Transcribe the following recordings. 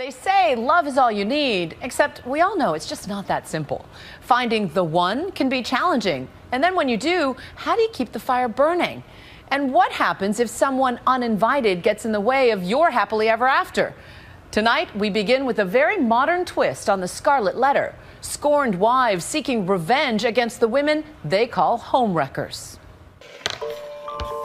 They say love is all you need, except we all know it's just not that simple. Finding the one can be challenging. And then when you do, how do you keep the fire burning? And what happens if someone uninvited gets in the way of your happily ever after? Tonight, we begin with a very modern twist on the Scarlet Letter. Scorned wives seeking revenge against the women they call homewreckers.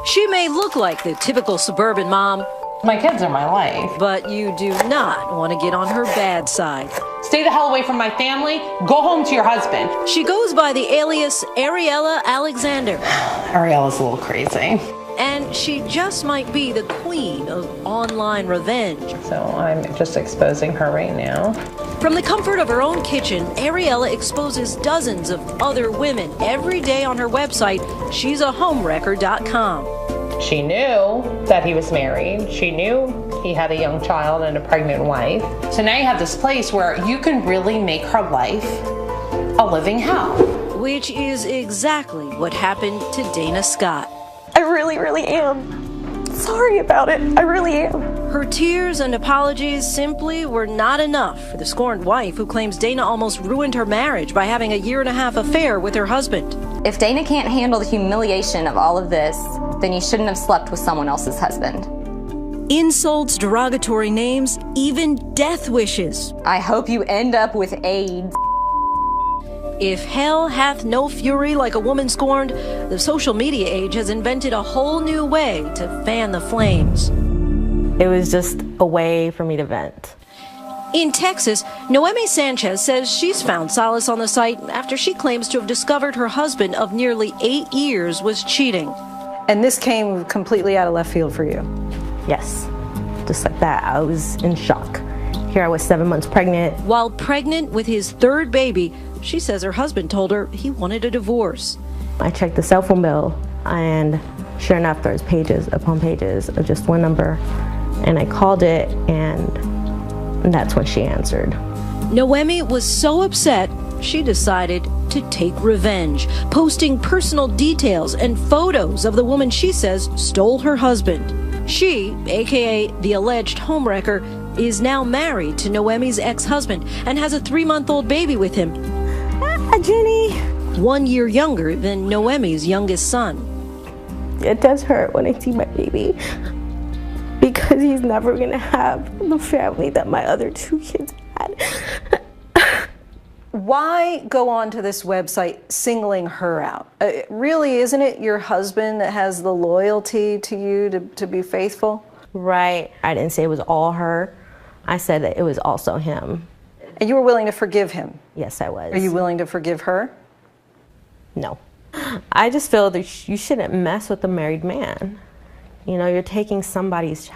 She may look like the typical suburban mom. My kids are my life. But you do not want to get on her bad side. Stay the hell away from my family. Go home to your husband. She goes by the alias Ariella Alexander. Ariella's a little crazy. And she just might be the queen of online revenge. So I'm just exposing her right now. From the comfort of her own kitchen, Ariella exposes dozens of other women every day on her website, ShesAH. She knew that he was married. She knew he had a young child and a pregnant wife. So now you have this place where you can really make her life a living hell. Which is exactly what happened to Dana Scott. I really am sorry about it. I really am. Her tears and apologies simply were not enough for the scorned wife who claims Dana almost ruined her marriage by having a 1.5-year affair with her husband. If Dana can't handle the humiliation of all of this, then you shouldn't have slept with someone else's husband. Insults, derogatory names, even death wishes. I hope you end up with AIDS. If hell hath no fury like a woman scorned, the social media age has invented a whole new way to fan the flames. It was just a way for me to vent. In Texas, Noemi Sanchez says she's found solace on the site after she claims to have discovered her husband of nearly 8 years was cheating. And this came completely out of left field for you? Yes, just like that. I was in shock. Here I was 7 months pregnant. While pregnant with his 3rd baby, she says her husband told her he wanted a divorce. I checked the cell phone bill, and sure enough, there's pages upon pages of just one number. And I called it, and that's when she answered. Noemi was so upset, she decided to take revenge, posting personal details and photos of the woman she says stole her husband. She, aka the alleged homewrecker, is now married to Noemi's ex-husband and has a 3-month-old baby with him. Jenny. 1 year younger than Noemi's youngest son. It does hurt when I see my baby, because he's never gonna have the family that my other 2 kids had. Why go on to this website singling her out? Really, isn't it your husband that has the loyalty to you to be faithful? Right. I didn't say it was all her. I said that it was also him. And you were willing to forgive him? Yes, I was. Are you willing to forgive her? No. I just feel that you shouldn't mess with a married man. You know, you're taking somebody's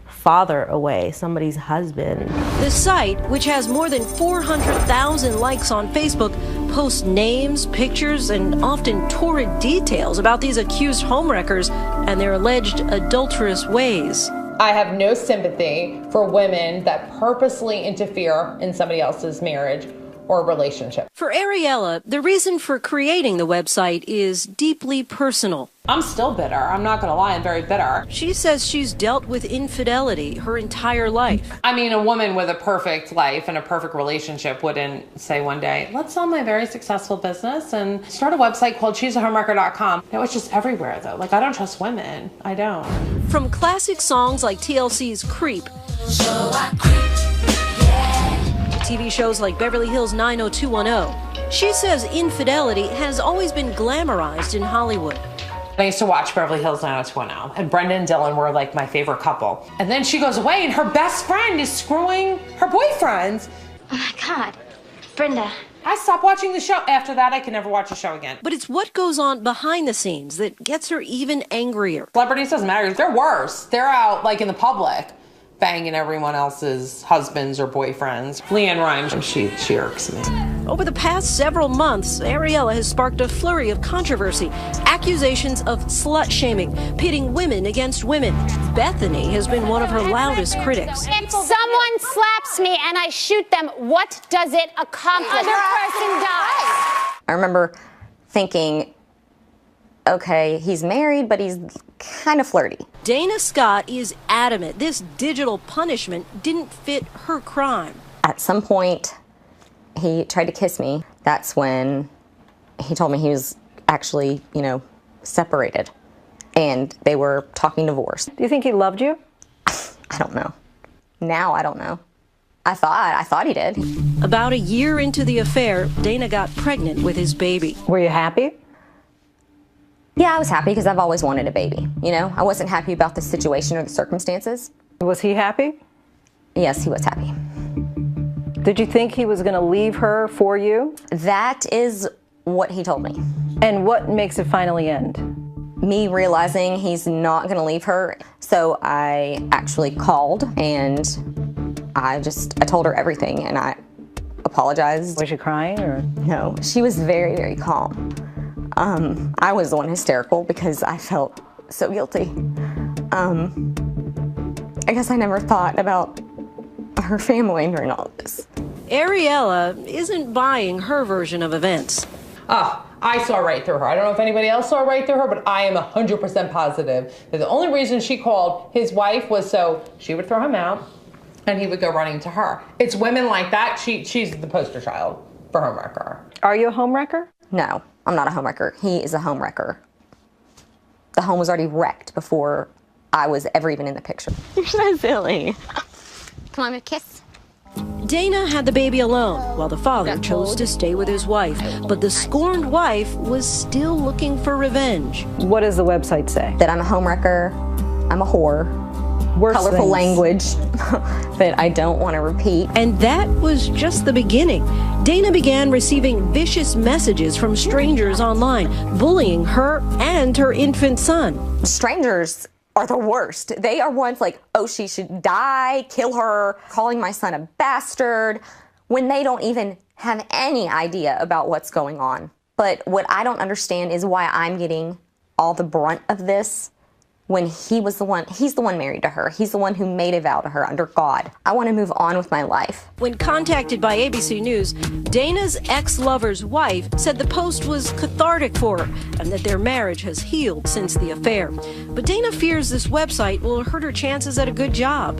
father away, somebody's husband. The site, which has more than 400,000 likes on Facebook, posts names, pictures, and often torrid details about these accused homewreckers and their alleged adulterous ways. I have no sympathy for women that purposely interfere in somebody else's marriage or relationship. For Ariella, the reason for creating the website is deeply personal. I'm still bitter. I'm not going to lie, I'm very bitter. She says she's dealt with infidelity her entire life. I mean, a woman with a perfect life and a perfect relationship wouldn't say one day, let's sell my very successful business and start a website called ShesAH. It was just everywhere, though. Like, I don't trust women. I don't. From classic songs like TLC's Creep, So I creep, yeah. TV shows like Beverly Hills 90210. She says infidelity has always been glamorized in Hollywood. I used to watch Beverly Hills 90210, and Brenda and Dylan were like my favorite couple. And then she goes away, and her best friend is screwing her boyfriend. Oh my God, Brenda. I stopped watching the show. After that, I can never watch the show again. But it's what goes on behind the scenes that gets her even angrier. Celebrities doesn't matter. They're worse. They're out like in the public, banging everyone else's husbands or boyfriends. Leanne Rimes, she irks me. Over the past several months, Ariella has sparked a flurry of controversy, accusations of slut-shaming, pitting women against women. Bethany has been one of her loudest critics. If someone slaps me and I shoot them, what does it accomplish? The other person dies. I remember thinking, okay, he's married, but he's kind of flirty. Dana Scott is adamant this digital punishment didn't fit her crime. At some point, he tried to kiss me. That's when he told me he was actually, separated. And they were talking divorce. Do you think he loved you? I don't know. Now I don't know. I thought he did. About a year into the affair, Dana got pregnant with his baby. Were you happy? Yeah, I was happy because I've always wanted a baby. I wasn't happy about the situation or the circumstances. Was he happy? Yes, he was happy. Did you think he was going to leave her for you? That is what he told me. And what makes it finally end? Me realizing he's not going to leave her. So I actually called and I told her everything and I apologized. Was she crying or? No, she was very, very calm. I was the one hysterical because I felt so guilty. I guess I never thought about her family during all of this. Ariella isn't buying her version of events. I saw right through her. I don't know if anybody else saw right through her, but I am 100% positive that the only reason she called his wife was so she would throw him out and he would go running to her. It's women like that. She's the poster child for homewrecker. Are you a homewrecker? No, I'm not a homewrecker. He is a homewrecker. The home was already wrecked before I was ever even in the picture. You're so silly. Come on, a kiss. Dana had the baby alone, while the father chose to stay with his wife. But the scorned wife was still looking for revenge. What does the website say? That I'm a homewrecker, I'm a whore, Worse colorful things. language that I don't want to repeat. And that was just the beginning. Dana began receiving vicious messages from strangers online, bullying her and her infant son. Strangers are the worst. They are ones like, oh, she should die, kill her, calling my son a bastard, when they don't even have any idea about what's going on. But what I don't understand is why I'm getting all the brunt of this when he's the one married to her. He's the one who made a vow to her under God. I want to move on with my life. When contacted by ABC News, Dana's ex-lover's wife said the post was cathartic for her and that their marriage has healed since the affair. But Dana fears this website will hurt her chances at a good job.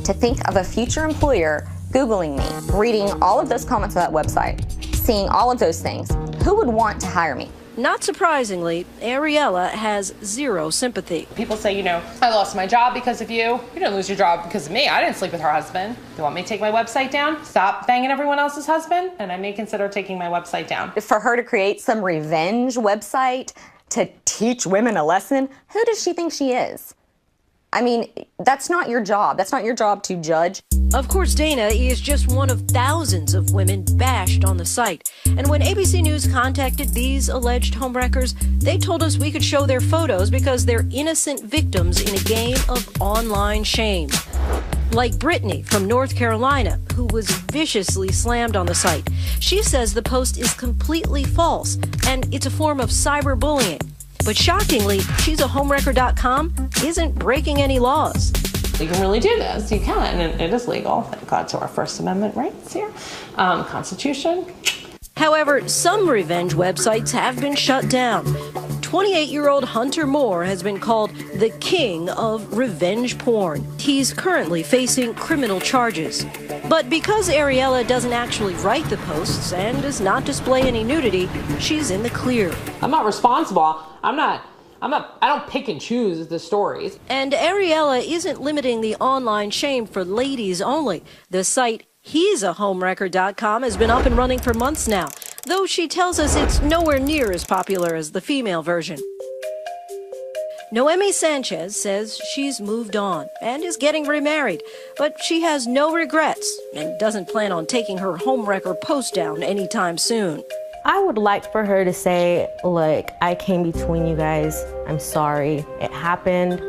To think of a future employer Googling me, reading all of those comments on that website, seeing all of those things, who would want to hire me? Not surprisingly, Ariella has zero sympathy. People say, I lost my job because of you. You didn't lose your job because of me. I didn't sleep with her husband. You want me to take my website down? Stop banging everyone else's husband? And I may consider taking my website down. For her to create some revenge website to teach women a lesson, who does she think she is? I mean, that's not your job. That's not your job to judge. Of course, Dana is just one of thousands of women bashed on the site. And when ABC News contacted these alleged homewreckers, they told us we could show their photos because they're innocent victims in a game of online shame. Like Brittany from North Carolina, who was viciously slammed on the site. She says the post is completely false, and it's a form of cyberbullying. But shockingly, ShesAH isn't breaking any laws. You can really do this. You can, and it is legal. Thank God to our First Amendment rights here. Constitution. However, some revenge websites have been shut down. 28-year-old Hunter Moore has been called the king of revenge porn. He's currently facing criminal charges. But because Ariella doesn't actually write the posts and does not display any nudity, she's in the clear. I'm not responsible. I don't pick and choose the stories. And Ariella isn't limiting the online shame for ladies only. The site ShesAH has been up and running for months now, though she tells us it's nowhere near as popular as the female version. Noemi Sanchez says she's moved on and is getting remarried, but she has no regrets and doesn't plan on taking her homewrecker post down anytime soon. I would like for her to say, look, I came between you guys. I'm sorry. It happened.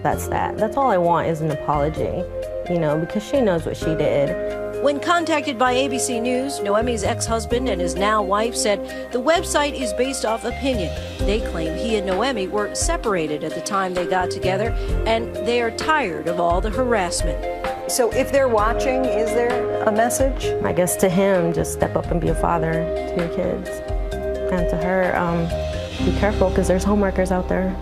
That's that. That's all I want is an apology, because she knows what she did. When contacted by ABC News, Noemi's ex-husband and his now wife said the website is based off opinion. They claim he and Noemi were separated at the time they got together, and they are tired of all the harassment. So if they're watching, is there a message? I guess to him, just step up and be a father to your kids. And to her, Be careful, because there's homewreckers out there.